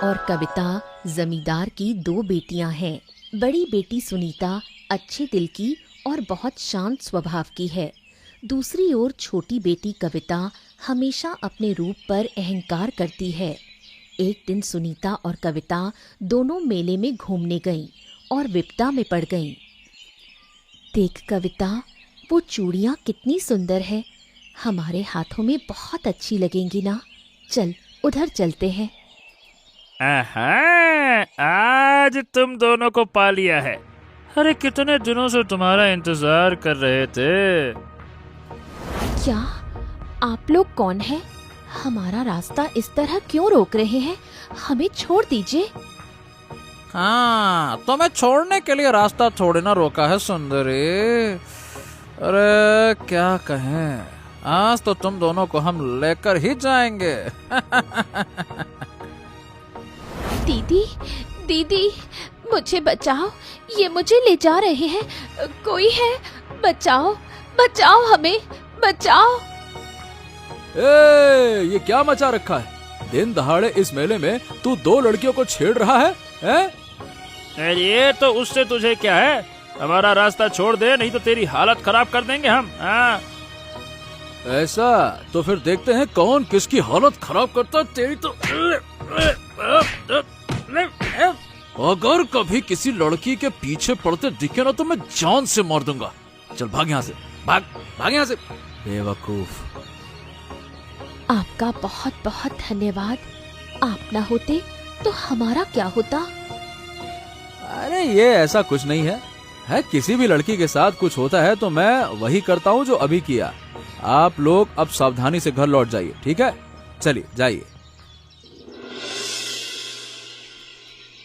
और कविता जमींदार की 2 बेटियां हैं। बड़ी बेटी सुनीता अच्छे दिल की और बहुत शांत स्वभाव की है। दूसरी ओर छोटी बेटी कविता हमेशा अपने रूप पर अहंकार करती है। एक दिन सुनीता और कविता दोनों मेले में घूमने गईं और विपदा में पड़ गईं। देख कविता, वो चूड़ियाँ कितनी सुंदर है, हमारे हाथों में बहुत अच्छी लगेंगी ना। चल उधर चलते हैं। आज तुम दोनों को पा लिया है। अरे कितने दिनों से तुम्हारा इंतजार कर रहे थे। क्या आप लोग कौन हैं? हमारा रास्ता इस तरह क्यों रोक रहे हैं? हमें छोड़ दीजिए। हाँ, तुम्हें छोड़ने के लिए रास्ता थोड़ी ना रोका है सुंदरी। अरे क्या कहें, आज तो तुम दोनों को हम लेकर ही जाएंगे। दीदी, दीदी, मुझे बचाओ, ये मुझे ले जा रहे हैं। कोई है? बचाओ, बचाओ, हमें बचाओ। ये क्या मचा रखा है? दिन दहाड़े इस मेले में तू 2 लड़कियों को छेड़ रहा है? अरे तो उससे तुझे क्या है? हमारा रास्ता छोड़ दे, नहीं तो तेरी हालत खराब कर देंगे हम। ऐसा तो फिर देखते हैं कौन किसकी हालत खराब करता है। तेरी तो अगर कभी किसी लड़की के पीछे पड़ते दिखे ना तो मैं जान से मार दूंगा। चल भाग यहाँ से, भाग भाग यहाँ से, बेवकूफ। आपका बहुत बहुत धन्यवाद। आप ना होते तो हमारा क्या होता? अरे ये ऐसा कुछ नहीं है, किसी भी लड़की के साथ कुछ होता है तो मैं वही करता हूँ जो अभी किया। आप लोग अब सावधानी से घर लौट जाइए, ठीक है? चलिए जाइए।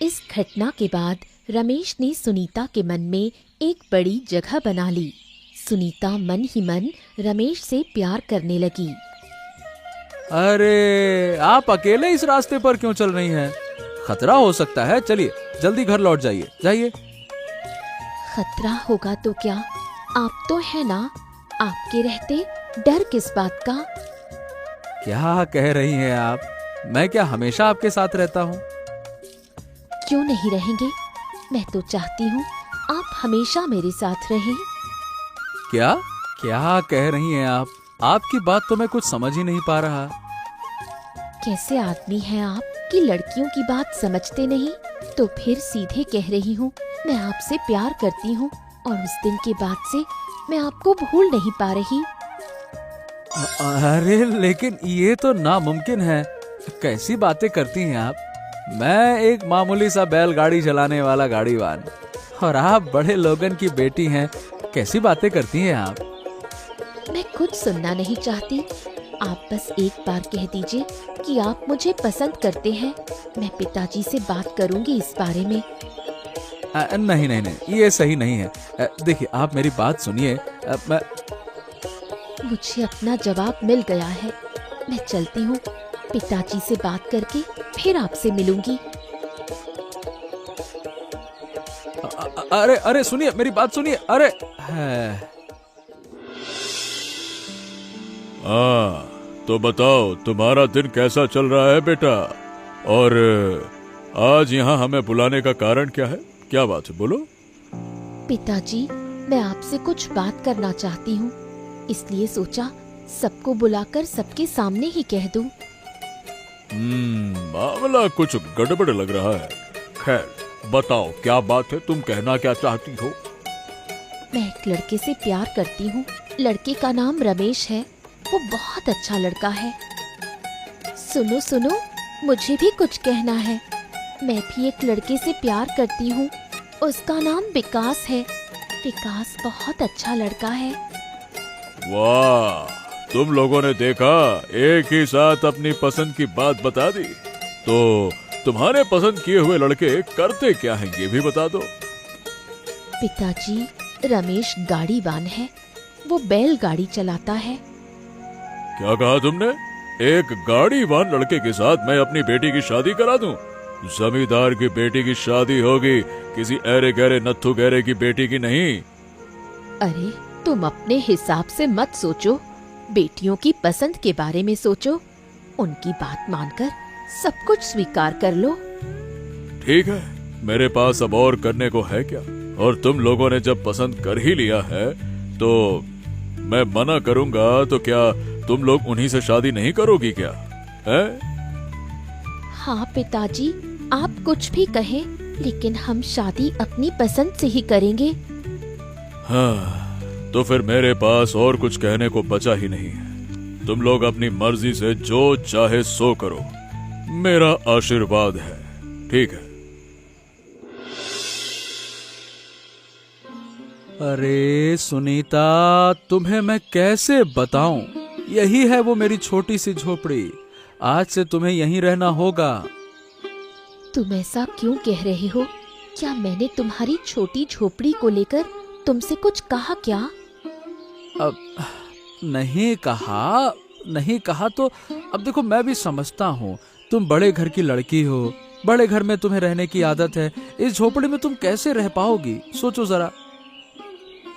इस घटना के बाद रमेश ने सुनीता के मन में एक बड़ी जगह बना ली। सुनीता मन ही मन रमेश से प्यार करने लगी। अरे आप अकेले इस रास्ते पर क्यों चल रही हैं? खतरा हो सकता है, चलिए जल्दी घर लौट जाइए, जाइए। खतरा होगा तो क्या, आप तो है ना। आपके रहते डर किस बात का? क्या कह रही हैं आप? मैं क्या हमेशा आपके साथ रहता हूँ? क्यों नहीं रहेंगे? मैं तो चाहती हूँ आप हमेशा मेरे साथ रहें। क्या क्या कह रही हैं आप? आपकी बात तो मैं कुछ समझ ही नहीं पा रहा। कैसे आदमी हैं आप कि लड़कियों की बात समझते नहीं? तो फिर सीधे कह रही हूँ, मैं आपसे प्यार करती हूँ और उस दिन के बाद से मैं आपको भूल नहीं पा रही। अरे लेकिन ये तो नामुमकिन है। कैसी बातें करती हैं आप? मैं एक मामूली सा बैलगाड़ी चलाने वाला गाड़ीवान और आप बड़े लोगन की बेटी हैं। कैसी बातें करती हैं आप? मैं कुछ सुनना नहीं चाहती। आप बस एक बार कह दीजिए कि आप मुझे पसंद करते हैं। मैं पिताजी से बात करूंगी इस बारे में। नहीं नहीं नहीं, ये सही नहीं है। देखिए आप मेरी बात सुनिए। मुझे अपना जवाब मिल गया है। मैं चलती हूँ, पिताजी से बात करके फिर आपसे मिलूंगी। अरे अरे सुनिए, मेरी बात सुनिए। अरे तो बताओ तुम्हारा दिन कैसा चल रहा है बेटा? और आज यहाँ हमें बुलाने का कारण क्या है? क्या बात है, बोलो। पिताजी, मैं आपसे कुछ बात करना चाहती हूँ, इसलिए सोचा सबको बुलाकर सबके सामने ही कह दूं। मामला कुछ गड़बड़ लग रहा है। खैर बताओ क्या बात है, तुम कहना क्या चाहती हो? मैं एक लड़के से प्यार करती हूँ। लड़के का नाम रमेश है। वो बहुत अच्छा लड़का है। सुनो सुनो, मुझे भी कुछ कहना है। मैं भी एक लड़के से प्यार करती हूँ। उसका नाम विकास है। विकास बहुत अच्छा लड़का है। वाह, तुम लोगों ने देखा, एक ही साथ अपनी पसंद की बात बता दी। तो तुम्हारे पसंद किए हुए लड़के करते क्या हैं ये भी बता दो। पिताजी, रमेश गाड़ीवान है। वो बैलगाड़ी चलाता है। क्या कहा तुमने? एक गाड़ीवान लड़के के साथ मैं अपनी बेटी की शादी करा दूं? जमींदार की बेटी की शादी होगी, किसी ऐरे गहरे नत्थु गहरे की बेटी की नहीं। अरे तुम अपने हिसाब से मत सोचो, बेटियों की पसंद के बारे में सोचो। उनकी बात मानकर सब कुछ स्वीकार कर लो। ठीक है, मेरे पास अब और करने को है क्या? और तुम लोगों ने जब पसंद कर ही लिया है तो मैं मना करूंगा तो क्या तुम लोग उन्हीं से शादी नहीं करोगी क्या? है? हाँ पिताजी, आप कुछ भी कहें, लेकिन हम शादी अपनी पसंद से ही करेंगे। हाँ, तो फिर मेरे पास और कुछ कहने को बचा ही नहीं है। तुम लोग अपनी मर्जी से जो चाहे सो करो, मेरा आशीर्वाद है, ठीक है? अरे सुनीता, तुम्हें मैं कैसे बताऊं? यही है वो मेरी छोटी सी झोपड़ी। आज से तुम्हें यहीं रहना होगा। तुम ऐसा क्यों कह रहे हो? क्या मैंने तुम्हारी छोटी झोपड़ी को लेकर तुमसे कुछ कहा क्या? अब नहीं कहा तो अब देखो, मैं भी समझता हूँ तुम बड़े घर की लड़की हो, बड़े घर में तुम्हें रहने की आदत है। इस झोपड़ी में तुम कैसे रह पाओगी? सोचो जरा।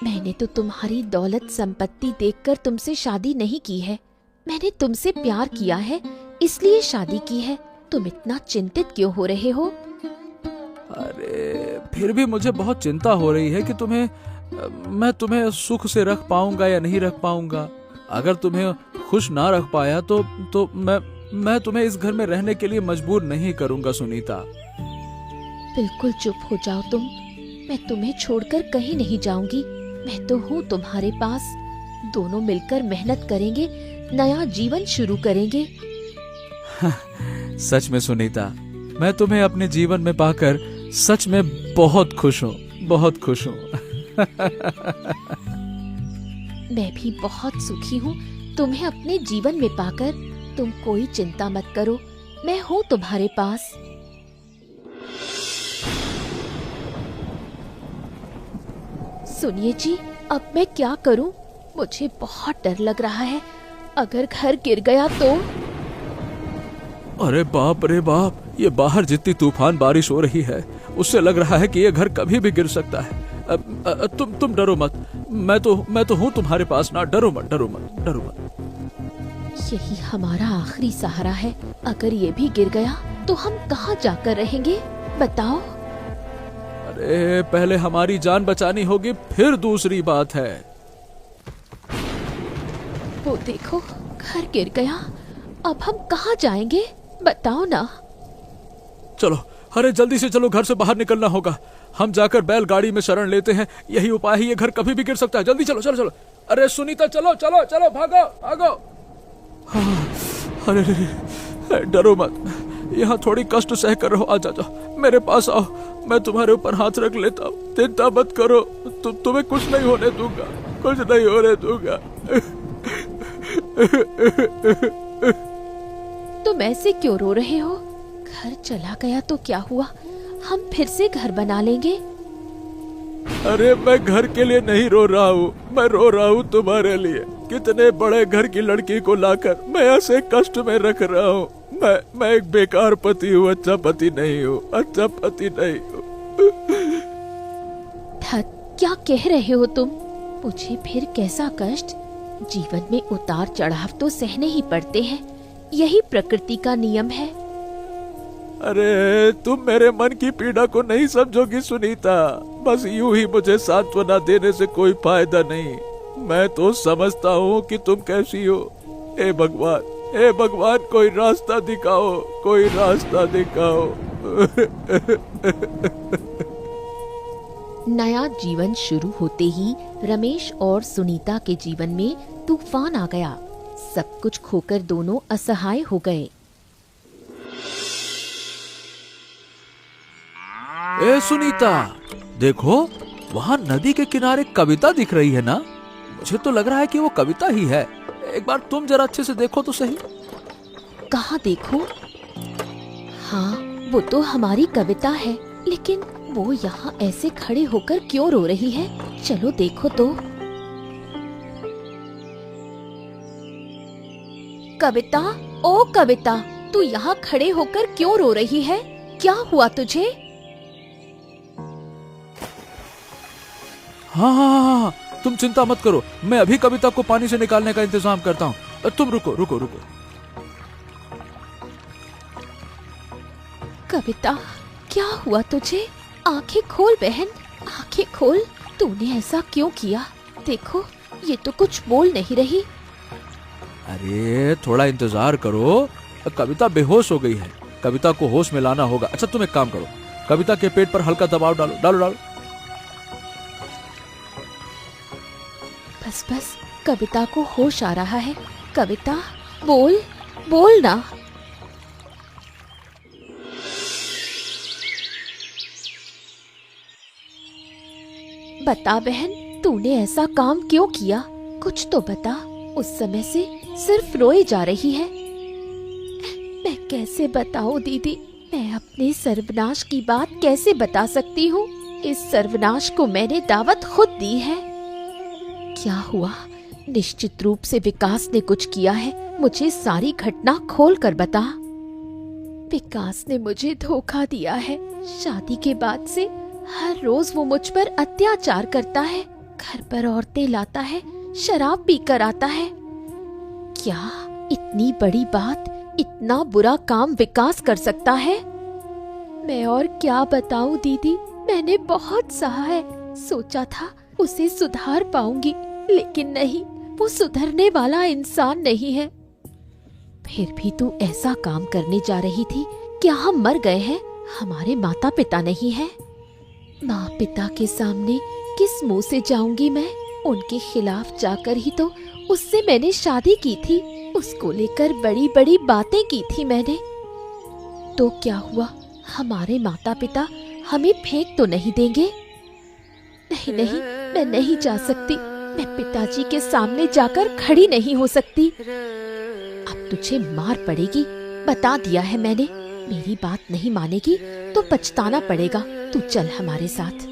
मैंने तो तुम्हारी दौलत संपत्ति देखकर तुमसे शादी नहीं की है। मैंने तुमसे प्यार किया है, इसलिए शादी की है। तुम इतना चिंतित क्यों हो रहे हो? अरे फिर भी मुझे बहुत चिंता हो रही है कि मैं तुम्हें सुख से रख पाऊंगा या नहीं रख पाऊंगा। अगर तुम्हें खुश ना रख पाया तो मैं तुम्हें इस घर में रहने के लिए मजबूर नहीं करूंगा सुनीता। बिल्कुल चुप हो जाओ तुम। मैं तुम्हें छोड़कर कहीं नहीं जाऊंगी। मैं तो हूँ तुम्हारे पास। दोनों मिलकर मेहनत करेंगे, नया जीवन शुरू करेंगे। सच में सुनीता, मैं तुम्हें अपने जीवन में पाकर सच में बहुत खुश हूँ, बहुत खुश हूँ। मैं भी बहुत सुखी हूँ तुम्हें अपने जीवन में पाकर। तुम कोई चिंता मत करो, मैं हूँ तुम्हारे पास। सुनिए जी, अब मैं क्या करूँ? मुझे बहुत डर लग रहा है। अगर घर गिर गया तो? अरे बाप रे बाप, ये बाहर जितनी तूफान बारिश हो रही है, उससे लग रहा है कि ये घर कभी भी गिर सकता है। तुम डरो मत। मैं तो हूँ तुम्हारे पास ना। डरो मत, डरो मत, डरो मत। यही हमारा आखिरी सहारा है। अगर ये भी गिर गया तो हम कहाँ जाकर रहेंगे, बताओ? अरे पहले हमारी जान बचानी होगी, फिर दूसरी बात है। वो देखो, घर गिर गया। अब हम कहाँ जाएंगे, बताओ ना? चलो, अरे जल्दी से चलो, घर से बाहर निकलना होगा। हम जाकर बैलगाड़ी में शरण लेते हैं। यही उपाय है, ये घर कभी भी गिर सकता है। जल्दी चलो, चलो चलो। अरे सुनीता, चलो चलो चलो, भागो भागो। हाँ, अरे डरो मत, यहाँ थोड़ी कष्ट सह कर रहो। आ जाओ, मेरे पास आओ, मैं तुम्हारे ऊपर हाथ रख लेता हूँ। चिंता मत करो, तुम्हें कुछ नहीं होने दूंगा, कुछ नहीं होने दूंगा। तुम ऐसे क्यों रो रहे हो? घर चला गया तो क्या हुआ, हम फिर से घर बना लेंगे। अरे मैं घर के लिए नहीं रो रहा हूँ, मैं रो रहा हूँ तुम्हारे लिए। कितने बड़े घर की लड़की को लाकर मैं ऐसे कष्ट में रख रहा हूँ। मैं एक बेकार पति हूँ, अच्छा पति नहीं हूँ, अच्छा पति नहीं हूँ। क्या कह रहे हो तुम? मुझे फिर कैसा कष्ट? जीवन में उतार चढ़ाव तो सहने ही पड़ते हैं, यही प्रकृति का नियम है। अरे तुम मेरे मन की पीड़ा को नहीं समझोगी सुनीता। बस यूं ही मुझे सांत्वना देने से कोई फायदा नहीं। मैं तो समझता हूँ कि तुम कैसी हो। हे भगवान, हे भगवान, कोई रास्ता दिखाओ, कोई रास्ता दिखाओ। नया जीवन शुरू होते ही रमेश और सुनीता के जीवन में तूफान आ गया। सब कुछ खोकर दोनों असहाय हो गए। ए सुनीता, देखो वहाँ नदी के किनारे कविता दिख रही है ना? मुझे तो लग रहा है कि वो कविता ही है। एक बार तुम जरा अच्छे से देखो तो सही। कहाँ देखो? हाँ, वो तो हमारी कविता है, लेकिन वो यहाँ ऐसे खड़े होकर क्यों रो रही है? चलो देखो तो। कविता, ओ कविता, तू यहाँ खड़े होकर क्यों रो रही है? क्या हुआ तुझे? हाँ, तुम चिंता मत करो, मैं अभी कविता को पानी से निकालने का इंतजाम करता हूँ। तुम रुको रुको रुको। कविता, क्या हुआ तुझे? आंखें खोल बहन, आंखें खोल। तूने ऐसा क्यों किया? देखो ये तो कुछ बोल नहीं रही। अरे थोड़ा इंतजार करो, कविता बेहोश हो गई है, कविता को होश में लाना होगा। अच्छा तुम एक काम करो, कविता के पेट पर हल्का दबाव डालो, डालो डालो। बस बस, कविता को होश आ रहा है। कविता बोल, बोल ना। बता बहन, तूने ऐसा काम क्यों किया? कुछ तो बता। उस समय से सिर्फ रोए जा रही है। मैं कैसे बताऊं दीदी, मैं अपने सर्वनाश की बात कैसे बता सकती हूँ? इस सर्वनाश को मैंने दावत खुद दी है। क्या हुआ? निश्चित रूप से विकास ने कुछ किया है। मुझे सारी घटना खोल कर बता। विकास ने मुझे धोखा दिया है। शादी के बाद से हर रोज वो मुझ पर अत्याचार करता है, घर पर औरतें लाता है, शराब पीकर आता है। क्या इतनी बड़ी बात, इतना बुरा काम विकास कर सकता है? मैं और क्या बताऊं दीदी, मैंने बहुत सहा है। सोचा था उसे सुधार पाऊंगी, लेकिन नहीं, वो सुधरने वाला इंसान नहीं है। फिर भी तू ऐसा काम करने जा रही थी। क्या हम मर गए हैं? हमारे माता पिता नहीं है? माँ पिता के सामने किस मुंह से जाऊंगी मैं? उनके खिलाफ जाकर ही तो उससे मैंने शादी की थी। उसको लेकर बड़ी बड़ी बातें की थी मैंने। तो क्या हुआ? हमारे माता पिता हमें फेंक तो नहीं देंगे? नहीं नहीं, मैं नहीं जा सकती। मैं पिताजी के सामने जाकर खड़ी नहीं हो सकती। अब तुझे मार पड़ेगी, बता दिया है मैंने। मेरी बात नहीं मानेगी तो पछताना पड़ेगा। तू चल हमारे साथ।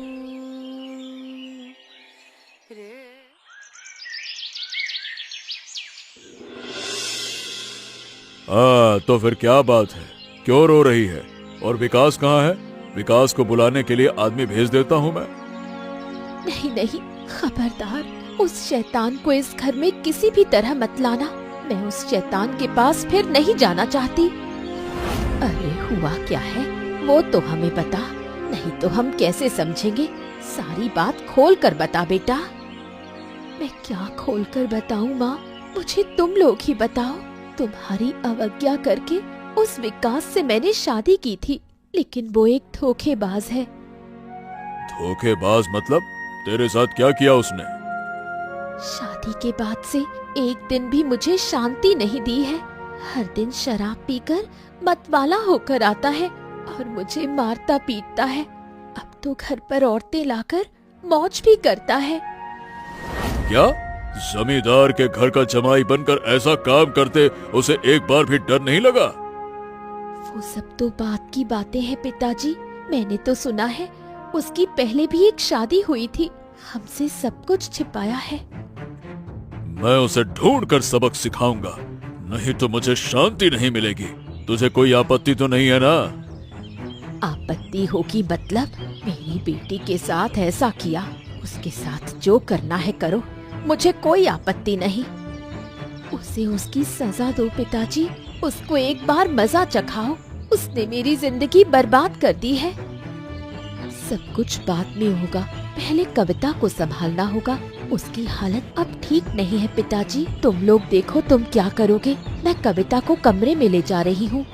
तो फिर क्या बात है, क्यों रो रही है? और विकास कहाँ है? विकास को बुलाने के लिए आदमी भेज देता हूँ मैं। नहीं नहीं, खबरदार, उस शैतान को इस घर में किसी भी तरह मत लाना। मैं उस शैतान के पास फिर नहीं जाना चाहती। अरे हुआ क्या है वो तो हमें बता, नहीं तो हम कैसे समझेंगे? सारी बात खोल कर बता बेटा। मैं क्या खोल कर बताऊं माँ? मुझे तुम लोग ही बताओ। तुम्हारी अवज्ञा करके उस विकास से मैंने शादी की थी, लेकिन वो एक धोखेबाज है। धोखेबाज मतलब? तेरे साथ क्या किया उसने? शादी के बाद से एक दिन भी मुझे शांति नहीं दी है। हर दिन शराब पीकर मतवाला होकर आता है और मुझे मारता पीटता है। अब तो घर पर औरतें लाकर मौज भी करता है। क्या जमींदार के घर का जमाई बनकर ऐसा काम करते उसे एक बार भी डर नहीं लगा? वो सब तो बात की बातें हैं पिताजी। मैंने तो सुना है उसकी पहले भी एक शादी हुई थी। हमसे सब कुछ छिपाया है। मैं उसे ढूंढकर सबक सिखाऊंगा, नहीं तो मुझे शांति नहीं मिलेगी। तुझे कोई आपत्ति तो नहीं है ना? आपत्ति होगी मतलब? मेरी बेटी के साथ ऐसा किया, उसके साथ जो करना है करो, मुझे कोई आपत्ति नहीं। उसे उसकी सजा दो पिताजी। उसको एक बार मजा चखाओ। उसने मेरी जिंदगी बर्बाद कर दी है। सब कुछ बाद में होगा, पहले कविता को संभालना होगा। उसकी हालत अब ठीक नहीं है पिताजी। तुम लोग देखो तुम क्या करोगे। मैं कविता को कमरे में ले जा रही हूँ।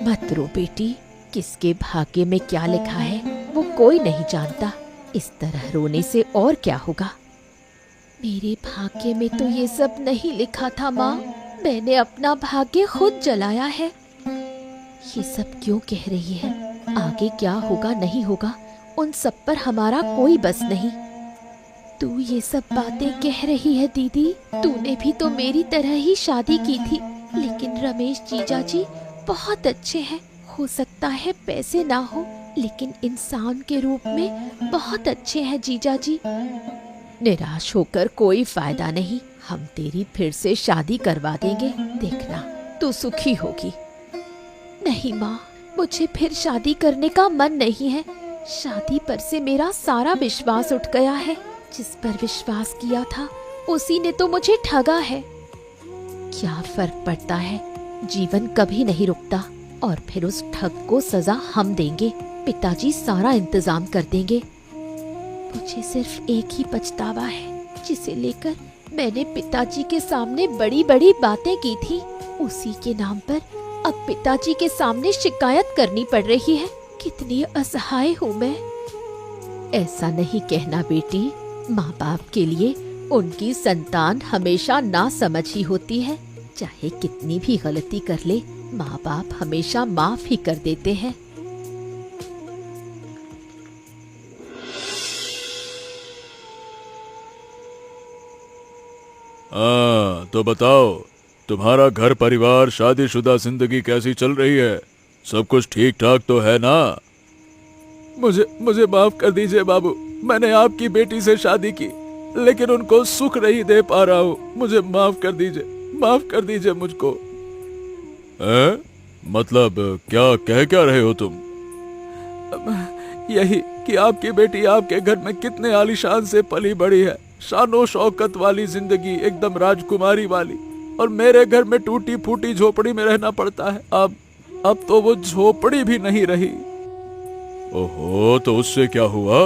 मत रो बेटी, किसके भाग्य में क्या लिखा है वो कोई नहीं जानता। इस तरह रोने से और क्या होगा। मेरे भाग्य में तो ये सब नहीं लिखा था माँ। मैंने अपना भाग्य खुद जलाया है। ये सब क्यों कह रही है? आगे क्या होगा नहीं होगा उन सब पर हमारा कोई बस नहीं। तू ये सब बातें कह रही है दीदी? तूने भी तो मेरी तरह ही शादी की थी, लेकिन रमेश जीजा जी बहुत अच्छे हैं। हो सकता है पैसे ना हो, लेकिन इंसान के रूप में बहुत अच्छे हैं जीजा जी। निराश होकर कोई फायदा नहीं। हम तेरी फिर से शादी करवा देंगे, देखना तू सुखी होगी। नहीं माँ, मुझे फिर शादी करने का मन नहीं है। शादी पर से मेरा सारा विश्वास उठ गया है। जिस पर विश्वास किया था उसी ने तो मुझे ठगा है। क्या फर्क पड़ता है, जीवन कभी नहीं रुकता और फिर उस ठग को सजा हम देंगे। पिताजी सारा इंतजाम कर देंगे। मुझे सिर्फ एक ही पछतावा है जिसे लेकर मैंने पिताजी के सामने बड़ी बड़ी बातें की थी। उसी के नाम पर अब पिताजी के सामने शिकायत करनी पड़ रही है। कितनी असहाय हूँ मैं। ऐसा नहीं कहना बेटी, माँ बाप के लिए उनकी संतान हमेशा ना समझ ही होती है। चाहे कितनी भी गलती कर ले, माँ बाप हमेशा माफ ही कर देते हैं। हाँ, तो बताओ, तुम्हारा घर परिवार शादीशुदा जिंदगी कैसी चल रही है? सब कुछ ठीक ठाक तो है ना? मुझे माफ कर दीजिए बाबू, मैंने आपकी बेटी से शादी की लेकिन उनको सुख नहीं दे पा रहा हूँ। मुझे माफ कर दीजिए मुझको। मतलब क्या रहे हो तुम? यही कि आपकी बेटी आपके घर में कितने आलीशान से पली बड़ी है, शानो शौकत वाली जिंदगी, एकदम राजकुमारी वाली, और मेरे घर में टूटी फूटी झोपड़ी में रहना पड़ता है। अब तो वो झोपड़ी भी नहीं रही। ओहो, तो उससे क्या हुआ?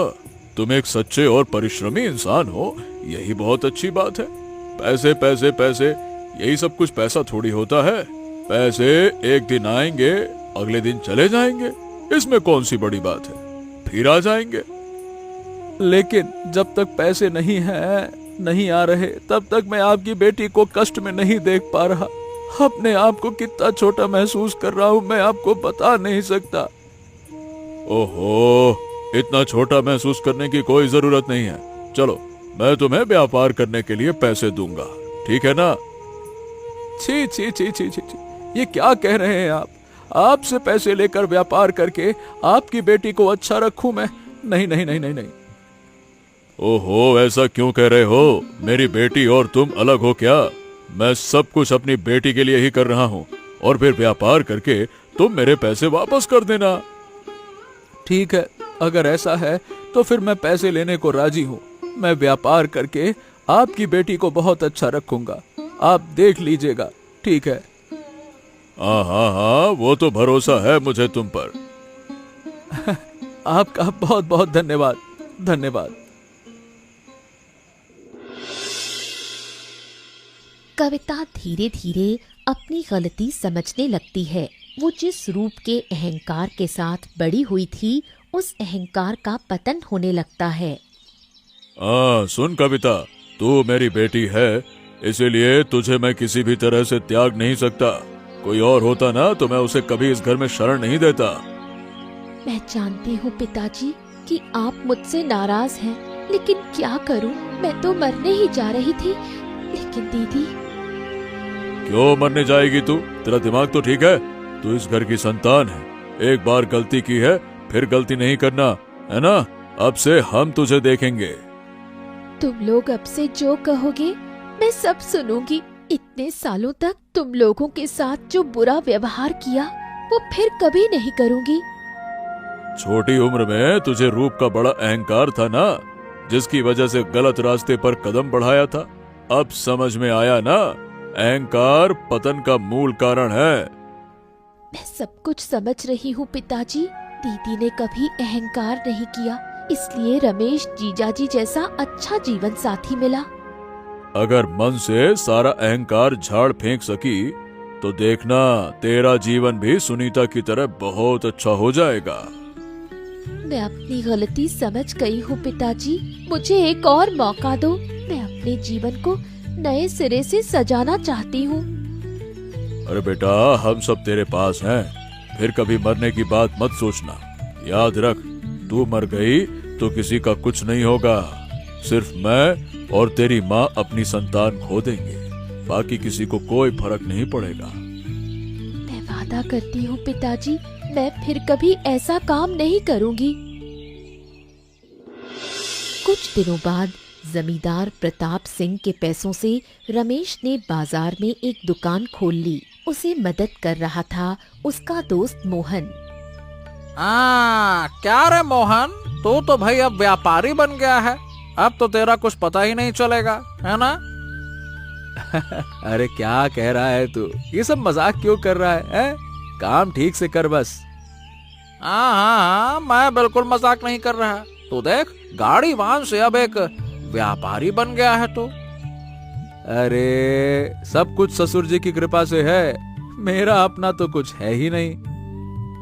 तुम एक सच्चे और परिश्रमी इंसान हो, यही बहुत अच्छी बात है। पैसे पैसे पैसे, यही सब कुछ पैसा थोड़ी होता है। पैसे एक दिन आएंगे, अगले दिन चले जाएंगे, इसमें कौन सी बड़ी बात है, फिर आ जाएंगे। लेकिन जब तक पैसे नहीं आ रहे, तब तक मैं आपकी बेटी को कष्ट में नहीं देख पा रहा। अपने आप को कितना छोटा महसूस कर रहा हूँ, मैं आपको बता नहीं सकता। ओहो, इतना छोटा महसूस करने की कोई जरूरत नहीं है। चलो, मैं तुम्हें व्यापार करने के लिए पैसे दूंगा, ठीक है ना? छी छी छी छी छी, ये क्या कह रहे हैं आप? आपसे पैसे लेकर व्यापार करके आपकी बेटी को अच्छा रखूं मैं? नहीं नहीं नहीं नहीं नहीं। ओहो, ऐसा क्यों कह रहे हो? मेरी बेटी और तुम अलग हो क्या? मैं सब कुछ अपनी बेटी के लिए ही कर रहा हूँ, और फिर व्यापार करके तुम मेरे पैसे वापस कर देना। ठीक है, अगर ऐसा है तो फिर मैं पैसे लेने को राजी हूँ। मैं व्यापार करके आपकी बेटी को बहुत अच्छा रखूंगा, आप देख लीजिएगा, ठीक है? हाँ, वो तो भरोसा है मुझे तुम पर। आपका बहुत बहुत धन्यवाद। कविता धीरे धीरे अपनी गलती समझने लगती है। वो जिस रूप के अहंकार के साथ बड़ी हुई थी, उस अहंकार का पतन होने लगता है। सुन कविता, तू मेरी बेटी है, इसीलिए तुझे मैं किसी भी तरह से त्याग नहीं सकता। कोई और होता ना तो मैं उसे कभी इस घर में शरण नहीं देता। मैं जानती हूँ पिताजी कि आप मुझसे नाराज हैं, लेकिन क्या करूँ, मैं तो मरने ही जा रही थी। लेकिन दीदी। क्यों मरने जाएगी तू? तेरा दिमाग तो ठीक है? तू इस घर की संतान है, एक बार गलती की है फिर गलती नहीं करना, है ना? अब से हम तुझे देखेंगे। तुम लोग अब से जो कहोगे मैं सब सुनूंगी। इतने सालों तक तुम लोगों के साथ जो बुरा व्यवहार किया वो फिर कभी नहीं करूंगी। छोटी उम्र में तुझे रूप का बड़ा अहंकार था ना, जिसकी वजह से गलत रास्ते पर कदम बढ़ाया था। अब समझ में आया ना, अहंकार पतन का मूल कारण है। मैं सब कुछ समझ रही हूँ पिताजी। दीदी ने कभी अहंकार नहीं किया, इसलिए रमेश जीजाजी जैसा अच्छा जीवन साथी मिला। अगर मन से सारा अहंकार झाड़ फेंक सकी तो देखना, तेरा जीवन भी सुनीता की तरह बहुत अच्छा हो जाएगा। मैं अपनी गलती समझ गई हूँ पिताजी, मुझे एक और मौका दो। मैं अपने जीवन को नए सिरे से सजाना चाहती हूँ। अरे बेटा, हम सब तेरे पास हैं, फिर कभी मरने की बात मत सोचना। याद रख, तू मर गई तो किसी का कुछ नहीं होगा। सिर्फ मैं और तेरी माँ अपनी संतान खो देंगे, बाकी किसी को कोई फर्क नहीं पड़ेगा। मैं वादा करती हूँ पिताजी, मैं फिर कभी ऐसा काम नहीं करूँगी। कुछ दिनों बाद जमींदार प्रताप सिंह के पैसों से रमेश ने बाजार में एक दुकान खोल ली। उसे मदद कर रहा था उसका दोस्त मोहन। क्या रे मोहन, तू तो भाई अब व्यापारी बन गया है। अब तो तेरा कुछ पता ही नहीं चलेगा, है ना? अरे क्या कह रहा है तू? ये सब मजाक क्यों कर रहा है? काम ठीक से कर बस। हाँ, मैं बिल्कुल मजाक नहीं कर रहा। तू देख, गाड़ी वाहन से अब एक व्यापारी बन गया है तू। अरे सब कुछ ससुर जी की कृपा से है, मेरा अपना तो कुछ है ही नहीं।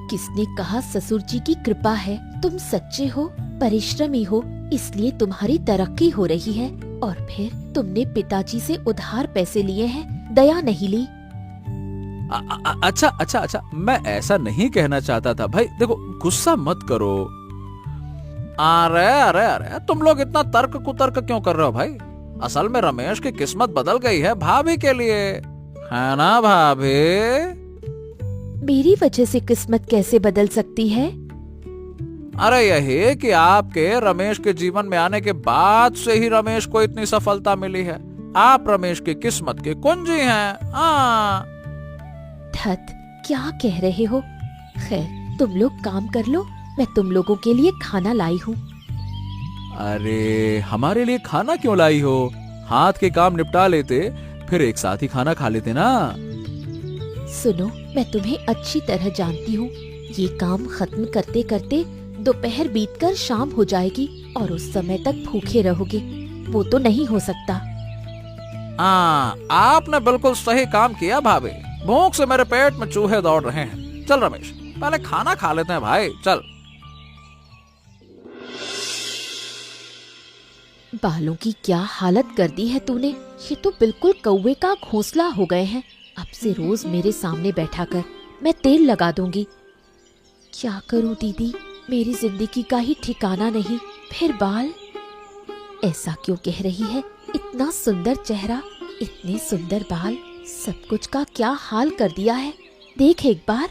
किसने कहा ससुर जी की कृपा है? तुम सच्चे हो, परिश्रमी हो, इसलिए तुम्हारी तरक्की हो रही है। और फिर तुमने पिताजी से उधार पैसे लिए हैं, दया नहीं ली। अच्छा, मैं ऐसा नहीं कहना चाहता था भाई। देखो, गुस्सा मत करो। अरे तुम लोग इतना तर्क कुतर्क क्यों कर रहे हो भाई? असल में रमेश की किस्मत बदल गई है भाभी के लिए, है ना भाभी? मेरी वजह से किस्मत कैसे बदल सकती है? अरे यही कि आपके रमेश के जीवन में आने के बाद से ही रमेश को इतनी सफलता मिली है। आप रमेश की किस्मत की कुंजी हैं। धत, क्या कह रहे हो? खैर, तुम लोग काम कर लो, मैं तुम लोगों के लिए खाना लाई हूँ। अरे हमारे लिए खाना क्यों लाई हो? हाथ के काम निपटा लेते, फिर एक साथ ही खाना खा लेते ना। सुनो, मैं तुम्हें अच्छी तरह जानती हूँ। ये काम खत्म करते करते दोपहर बीतकर शाम हो जाएगी और उस समय तक भूखे रहोगे। वो तो नहीं हो सकता। आपने बिल्कुल सही काम किया भाभी। भूख से मेरे पेट में चूहे दौड़ रहे हैं। चल रमेश, पहले खाना खा लेते हैं भाई, चल। बालों की क्या हालत कर दी है तूने। ये तो बिल्कुल कौवे का घोंसला हो गए हैं। अब से रोज मेरे सामने बैठा कर, मैं तेल लगा दूंगी। क्या करूं दीदी, मेरी जिंदगी का ही ठिकाना नहीं। फिर बाल, ऐसा क्यों कह रही है? इतना सुंदर चेहरा, इतने सुंदर बाल, सब कुछ का क्या हाल कर दिया है। देख एक बार।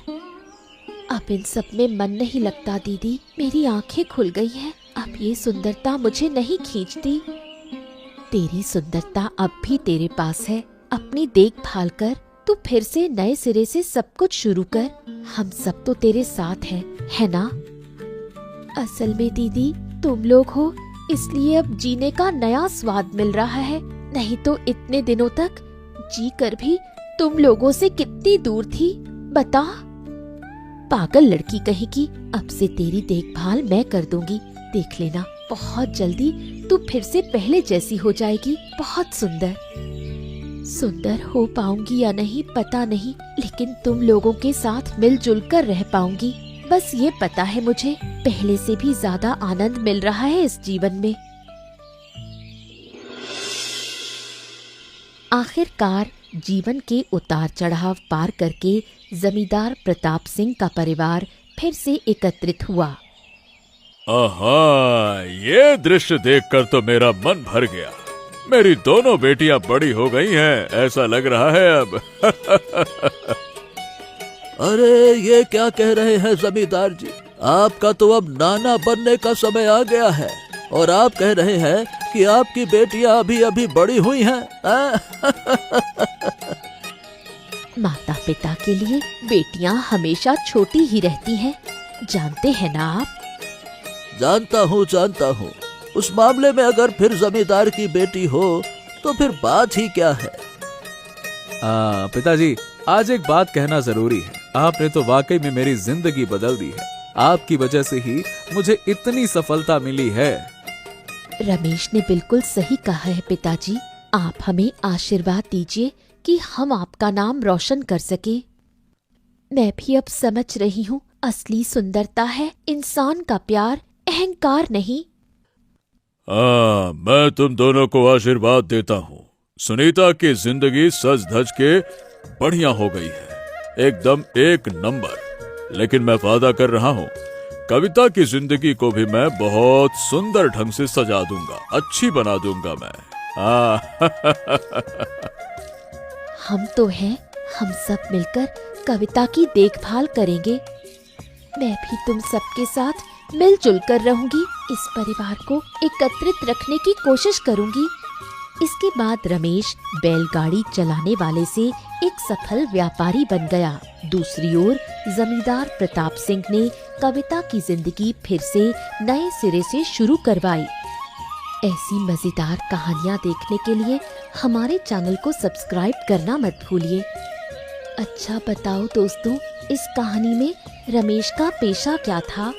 अब इन सब में मन नहीं लगता दीदी, मेरी आंखें खुल गई हैं। अब ये सुंदरता मुझे नहीं खींचती। तेरी सुंदरता अब भी तेरे पास है। अपनी देखभाल कर, तू फिर से नए सिरे से सब कुछ शुरू कर। हम सब तो तेरे साथ हैं, है ना? असल में दीदी, तुम लोग हो, इसलिए अब जीने का नया स्वाद मिल रहा है। नहीं तो इतने दिनों तक जी कर भी तुम लोगों से कितनी दूर थी, बता। पागल लड़की कहीं की। अब से तेरी देखभाल मैं कर दूंगी। देख लेना, बहुत जल्दी तू फिर से पहले जैसी हो जाएगी। बहुत सुंदर हो पाऊंगी या नहीं पता नहीं, लेकिन तुम लोगों के साथ मिलजुल कर रह पाऊंगी। बस ये पता है मुझे, पहले से भी ज्यादा आनंद मिल रहा है इस जीवन में। आखिरकार जीवन के उतार चढ़ाव पार करके जमींदार प्रताप सिंह का परिवार फिर से एकत्रित हुआ। आहा, ये दृश्य देखकर तो मेरा मन भर गया। मेरी दोनों बेटियां बड़ी हो गई हैं, ऐसा लग रहा है अब। अरे ये क्या कह रहे हैं जमींदार जी? आपका तो अब नाना बनने का समय आ गया है और आप कह रहे हैं कि आपकी बेटियां अभी अभी बड़ी हुई हैं। माता पिता के लिए बेटियां हमेशा छोटी ही रहती हैं, जानते हैं ना आप? जानता हूँ। उस मामले में अगर फिर जमींदार की बेटी हो तो फिर बात ही क्या है। पिताजी, आज एक बात कहना जरूरी है। आपने तो वाकई में मेरी जिंदगी बदल दी है। आपकी वजह से ही मुझे इतनी सफलता मिली है। रमेश ने बिल्कुल सही कहा है पिताजी। आप हमें आशीर्वाद दीजिए कि हम आपका नाम रोशन कर सके। मैं भी अब समझ रही हूँ, असली सुंदरता है इंसान का प्यार, अहंकार नहीं। मैं तुम दोनों को आशीर्वाद देता हूँ। सुनीता की जिंदगी सज धज के बढ़िया हो गई है, एकदम एक नंबर। लेकिन मैं वादा कर रहा हूँ, कविता की जिंदगी को भी मैं बहुत सुंदर ढंग से सजा दूंगा, अच्छी बना दूंगा मैं। हम तो हैं, हम सब मिलकर कविता की देखभाल करेंगे। मैं भी तुम सबके साथ मिलजुल कर रहूंगी। इस परिवार को एकत्रित रखने की कोशिश करूंगी। इसके बाद रमेश बैलगाड़ी चलाने वाले से एक सफल व्यापारी बन गया। दूसरी ओर जमींदार प्रताप सिंह ने कविता की जिंदगी फिर से नए सिरे से शुरू करवाई। ऐसी मजेदार कहानियाँ देखने के लिए हमारे चैनल को सब्सक्राइब करना मत भूलिए। अच्छा बताओ दोस्तों, इस कहानी में रमेश का पेशा क्या था?